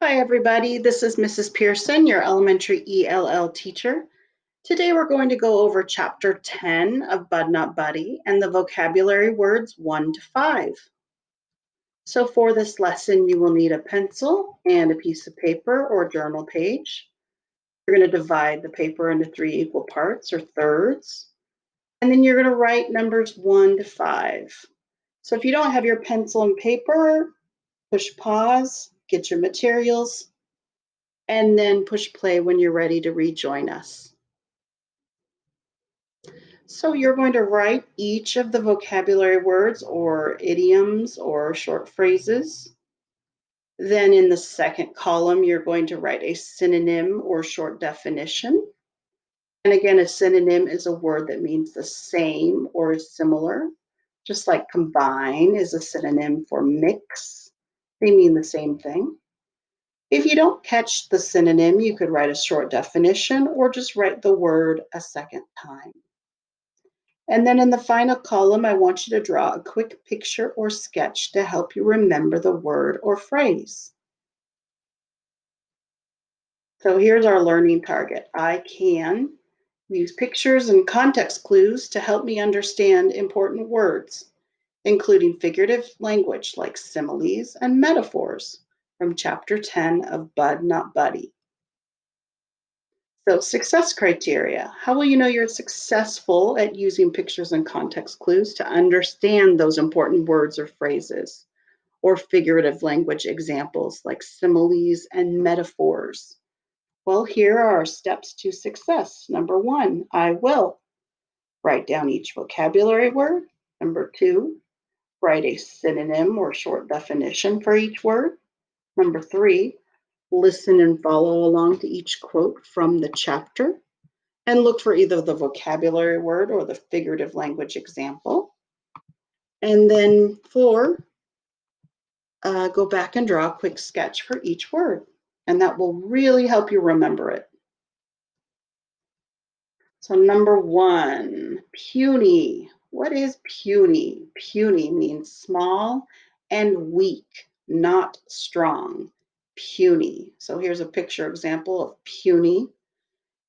Hi, everybody. This is Mrs. Pearson, your elementary ELL teacher. Today, we're going to go over Chapter 10 of Bud Not Buddy and the vocabulary words 1 to 5. So for this lesson, you will need a pencil and a piece of paper or journal page. You're going to divide the paper into 3 equal parts or thirds, and then you're going to write numbers 1 to 5. So if you don't have your pencil and paper, push pause, get your materials, and then push play when you're ready to rejoin us. So you're going to write each of the vocabulary words or idioms or short phrases. Then in the second column, you're going to write a synonym or short definition. And again, a synonym is a word that means the same or is similar, just like combine is a synonym for mix. They mean the same thing. If you don't catch the synonym, you could write a short definition or just write the word a second time. And then in the final column, I want you to draw a quick picture or sketch to help you remember the word or phrase. So here's our learning target. I can use pictures and context clues to help me understand important words, including figurative language like similes and metaphors from Chapter 10 of Bud Not Buddy. So success criteria. How will you know you're successful at using pictures and context clues to understand those important words or phrases, or figurative language examples like similes and metaphors? Well, here are our steps to success. Number 1, I will write down each vocabulary word. Number 2, write a synonym or short definition for each word. Number 3, listen and follow along to each quote from the chapter and look for either the vocabulary word or the figurative language example. And then 4, go back and draw a quick sketch for each word, and that will really help you remember it. So number 1, puny. What is puny? Puny means small and weak, not strong. Puny. So here's a picture example of puny.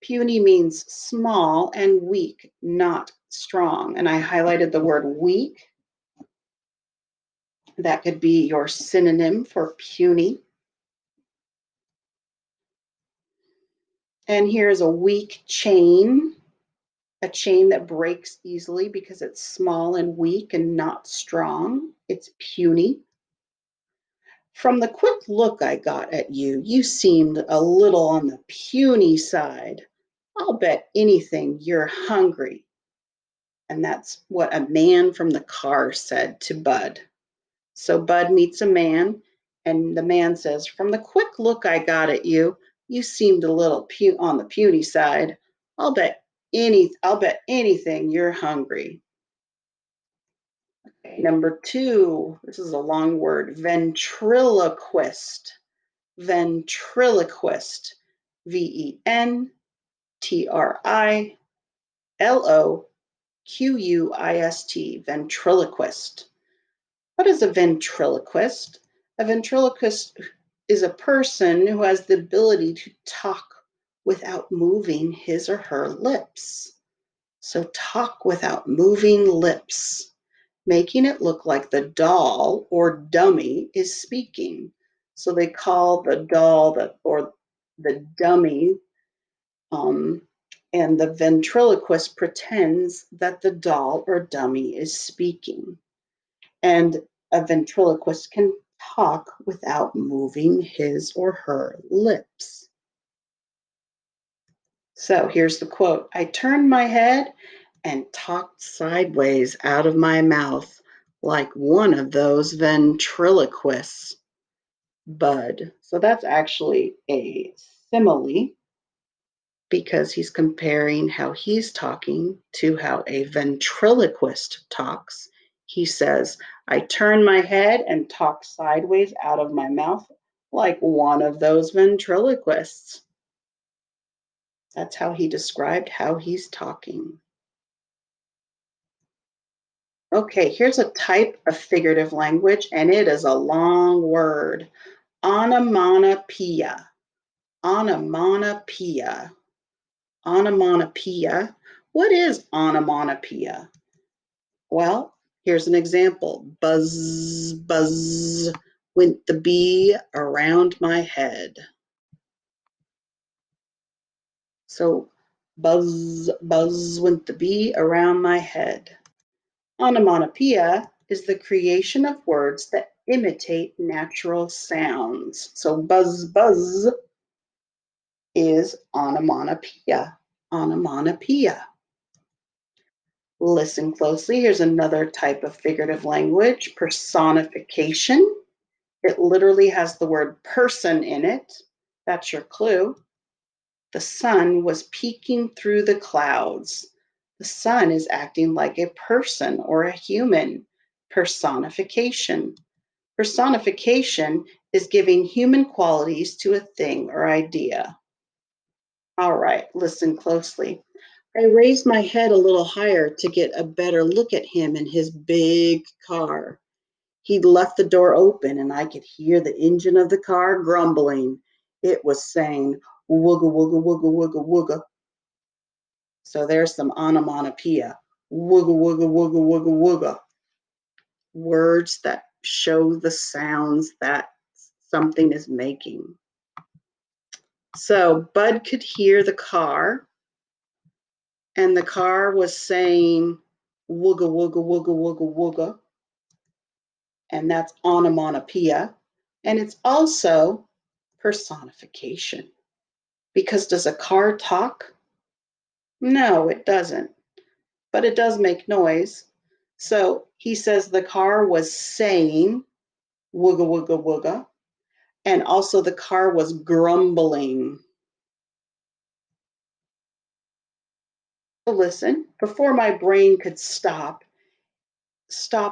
Puny means small and weak, not strong. And I highlighted the word weak. That could be your synonym for puny. And here's a weak chain, a chain that breaks easily because it's small and weak and not strong. It's puny. From the quick look I got at you, you seemed a little on the puny side. I'll bet anything you're hungry. And that's what a man from the car said to Bud. So Bud meets a man, and the man says, "From the quick look I got at you, you seemed a little on the puny side. I'll bet anything you're hungry." Okay, number 2, this is a long word, ventriloquist. Ventriloquist. VENTRILOQUIST. Ventriloquist. What is a ventriloquist? A ventriloquist is a person who has the ability to talk without moving his or her lips. So talk without moving lips, making it look like the doll or dummy is speaking. So they call the doll or the dummy, and the ventriloquist pretends that the doll or dummy is speaking. And a ventriloquist can talk without moving his or her lips. So here's the quote. I turned my head and talked sideways out of my mouth like one of those ventriloquists. Bud. So that's actually a simile because he's comparing how he's talking to how a ventriloquist talks. He says, I turn my head and talk sideways out of my mouth like one of those ventriloquists. That's how he described how he's talking. Okay, here's a type of figurative language, and it is a long word. Onomatopoeia. Onomatopoeia. Onomatopoeia. What is onomatopoeia? Well, here's an example. Buzz, buzz went the bee around my head. So buzz, buzz went the bee around my head. Onomatopoeia is the creation of words that imitate natural sounds. So buzz, buzz is onomatopoeia. Onomatopoeia. Listen closely. Here's another type of figurative language, personification. It literally has the word person in it. That's your clue. The sun was peeking through the clouds. The sun is acting like a person or a human. Personification. Personification is giving human qualities to a thing or idea. All right, listen closely. I raised my head a little higher to get a better look at him in his big car. He'd left the door open and I could hear the engine of the car grumbling. It was saying, wooga, wooga, wooga, wooga, wooga. So there's some onomatopoeia. Wooga, wooga, wooga, wooga, wooga. Words that show the sounds that something is making. So Bud could hear the car, and the car was saying, wooga, wooga, wooga, wooga, wooga. And that's onomatopoeia. And it's also personification. Because does a car talk? No, it doesn't. But it does make noise. So he says the car was saying wooga, wooga, wooga. And also the car was grumbling. So listen, before my brain could stop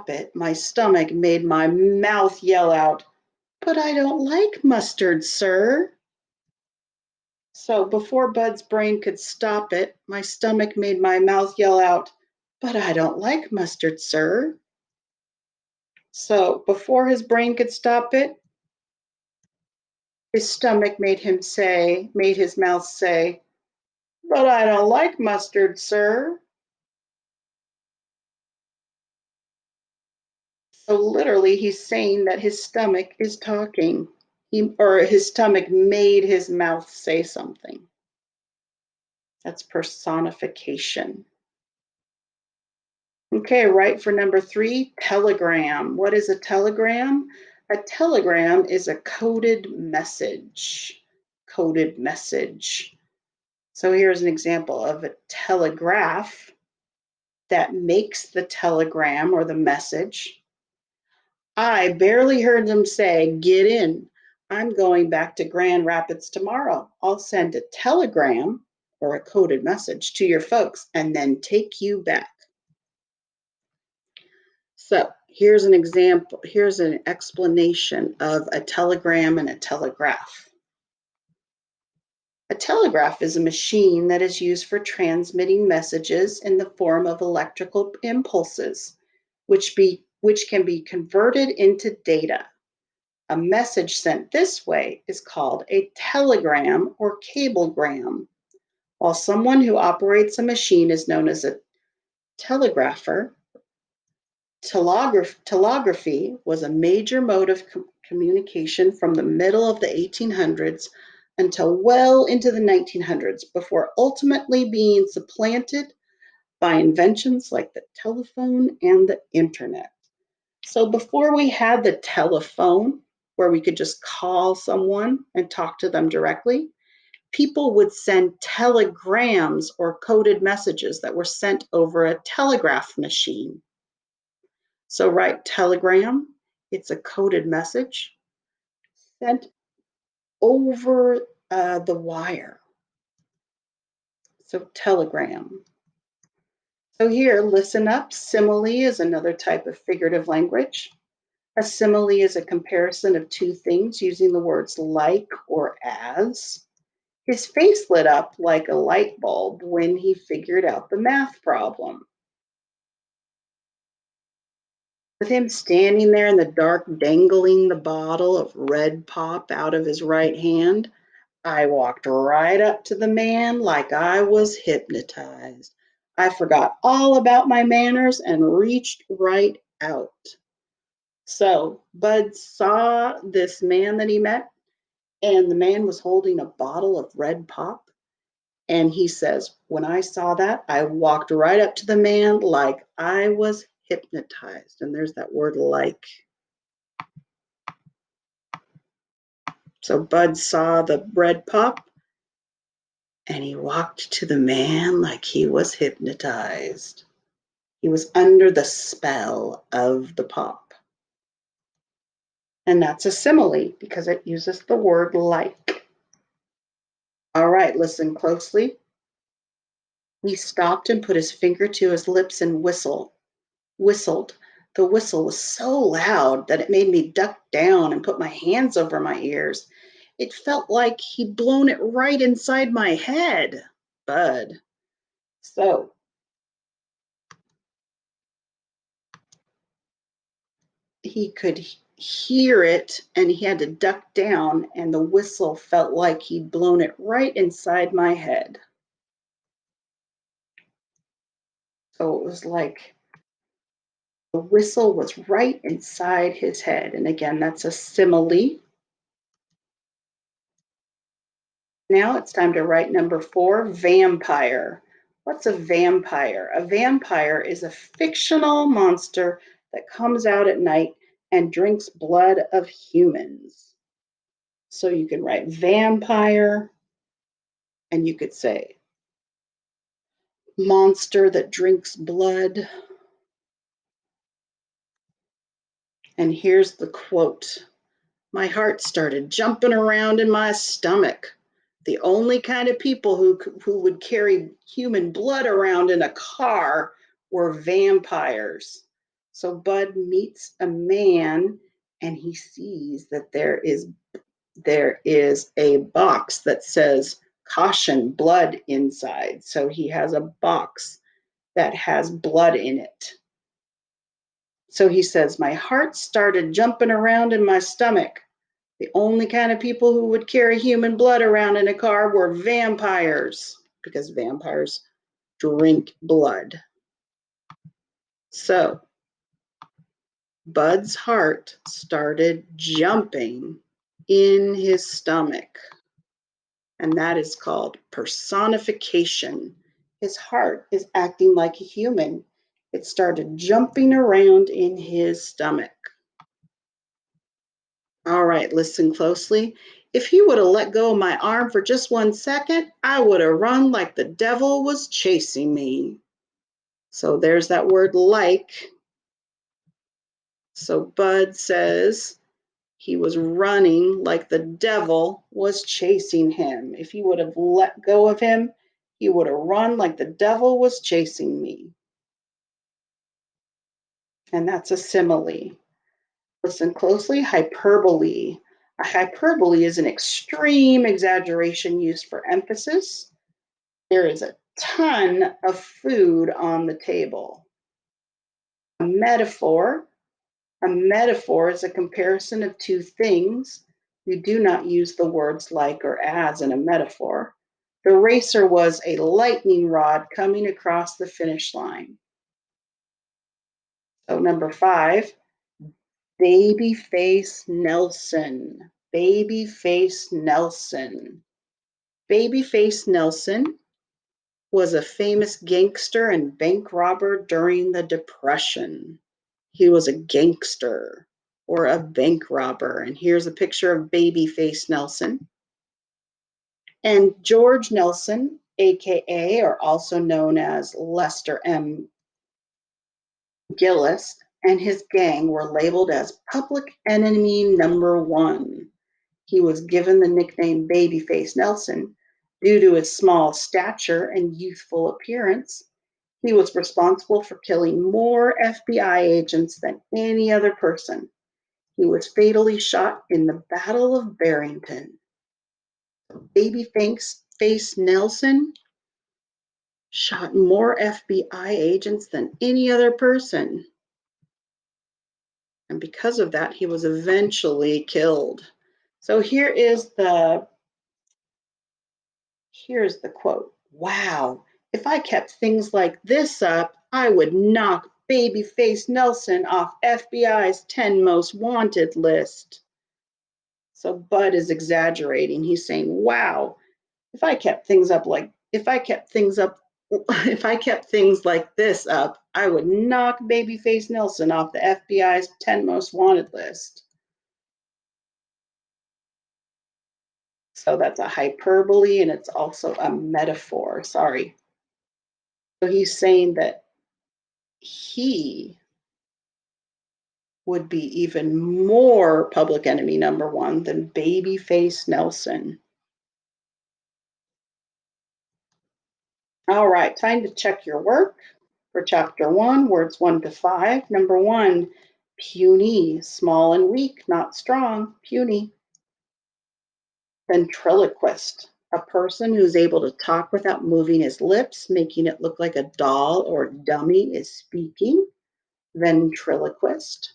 it, my stomach made my mouth yell out, "But I don't like mustard, sir." So before Bud's brain could stop it, my stomach made my mouth yell out, "But I don't like mustard, sir." So before his brain could stop it, his stomach made his mouth say, "But I don't like mustard, sir." So literally he's saying that his stomach is talking. Or his stomach made his mouth say something. That's personification. Okay, right for number 3, telegram. What is a telegram? A telegram is a coded message. Coded message. So here's an example of a telegraph that makes the telegram or the message. I barely heard them say, "Get in. I'm going back to Grand Rapids tomorrow. I'll send a telegram or a coded message to your folks and then take you back." So here's an example, here's an explanation of a telegram and a telegraph. A telegraph is a machine that is used for transmitting messages in the form of electrical impulses, which can be converted into data. A message sent this way is called a telegram or cablegram, while someone who operates a machine is known as a telegrapher. Telegraphy was a major mode of communication from the middle of the 1800s until well into the 1900s, before ultimately being supplanted by inventions like the telephone and the internet. So before we had the telephone, where we could just call someone and talk to them directly, people would send telegrams or coded messages that were sent over a telegraph machine. So write telegram, it's a coded message sent over the wire. So telegram. So here, listen up. Simile is another type of figurative language. A simile is a comparison of two things using the words like or as. His face lit up like a light bulb when he figured out the math problem. With him standing there in the dark, dangling the bottle of red pop out of his right hand, I walked right up to the man like I was hypnotized. I forgot all about my manners and reached right out. So Bud saw this man that he met, and the man was holding a bottle of red pop. And he says, when I saw that, I walked right up to the man like I was hypnotized. And there's that word like. So Bud saw the red pop and he walked to the man like he was hypnotized. He was under the spell of the pop. And that's a simile because it uses the word like. All right, listen closely. He stopped and put his finger to his lips and whistled. The whistle was so loud that it made me duck down and put my hands over my ears. It felt like he'd blown it right inside my head. Bud. So he could hear it and he had to duck down, and the whistle felt like he'd blown it right inside my head. So it was like the whistle was right inside his head. And again, that's a simile. Now it's time to write number 4, vampire. What's a vampire? A vampire is a fictional monster that comes out at night and drinks blood of humans. So you can write vampire, and you could say monster that drinks blood. And here's the quote. My heart started jumping around in my stomach. The only kind of people who would carry human blood around in a car were vampires. So Bud meets a man and he sees that there is a box that says caution blood inside. So he has a box that has blood in it. So he says, my heart started jumping around in my stomach. The only kind of people who would carry human blood around in a car were vampires, because vampires drink blood. So Bud's heart started jumping in his stomach, and that is called personification. His heart is acting like a human. It started jumping around in his stomach. All right, listen closely. If he would have let go of my arm for just 1 second, I would have run like the devil was chasing me. So there's that word like. So Bud says he was running like the devil was chasing him. If he would have let go of him, he would have run like the devil was chasing me. And that's a simile. Listen closely, hyperbole. A hyperbole is an extreme exaggeration used for emphasis. There is a ton of food on the table. A metaphor. A metaphor is a comparison of two things. You do not use the words like or as in a metaphor. The racer was a lightning rod coming across the finish line. So number 5, Babyface Nelson. Babyface Nelson. Babyface Nelson was a famous gangster and bank robber during the Depression. He was a gangster or a bank robber. And here's a picture of Babyface Nelson. And George Nelson, aka or also known as Lester M. Gillis, and his gang were labeled as public enemy number 1. He was given the nickname Babyface Nelson due to his small stature and youthful appearance. He was responsible for killing more FBI agents than any other person. He was fatally shot in the Battle of Barrington. Babyface Nelson shot more FBI agents than any other person. And because of that, he was eventually killed. So here's the quote. Wow, if I kept things like this up, I would knock Babyface Nelson off FBI's 10 most wanted list. So Bud is exaggerating. He's saying, wow, if I kept things up like, if I kept things up, if I kept things like this up, I would knock Babyface Nelson off the FBI's 10 most wanted list. So that's a hyperbole and it's also a metaphor. Sorry. So he's saying that he would be even more public enemy number one than Babyface Nelson. All right, time to check your work for chapter 1, words 1 to 5. Number 1, puny, small and weak, not strong, puny. Ventriloquist, a person who's able to talk without moving his lips, making it look like a doll or dummy is speaking. Ventriloquist.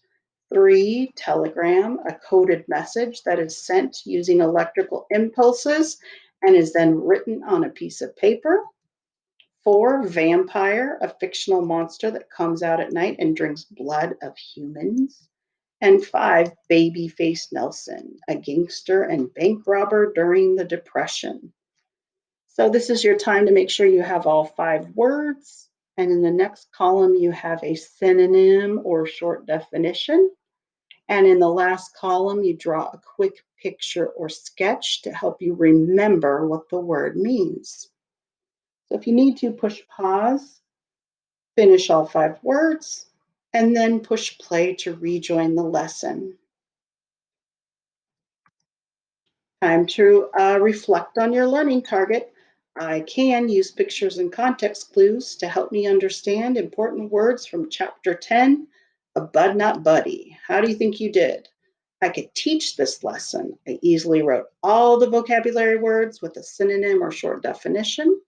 3, telegram, a coded message that is sent using electrical impulses and is then written on a piece of paper. 4, vampire, a fictional monster that comes out at night and drinks blood of humans. And 5, Babyface Nelson, a gangster and bank robber during the Depression. So this is your time to make sure you have all 5 words. And in the next column, you have a synonym or short definition. And in the last column, you draw a quick picture or sketch to help you remember what the word means. So if you need to, push pause, finish all 5 words, and then push play to rejoin the lesson. Time to reflect on your learning target. I can use pictures and context clues to help me understand important words from chapter 10, A Bud Not Buddy. How do you think you did? I could teach this lesson. I easily wrote all the vocabulary words with a synonym or short definition.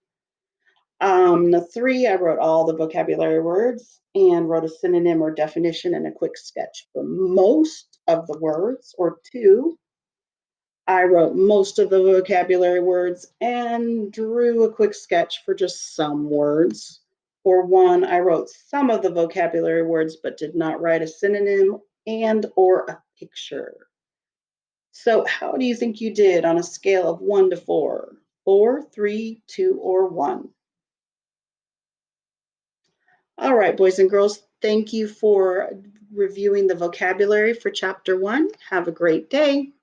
The 3, I wrote all the vocabulary words and wrote a synonym or definition and a quick sketch for most of the words. Or 2, I wrote most of the vocabulary words and drew a quick sketch for just some words. Or 1, I wrote some of the vocabulary words but did not write a synonym and or a picture. So how do you think you did on a scale of 1 to 4? 4, 3, 2, or 1? All right, boys and girls, thank you for reviewing the vocabulary for chapter 1. Have a great day.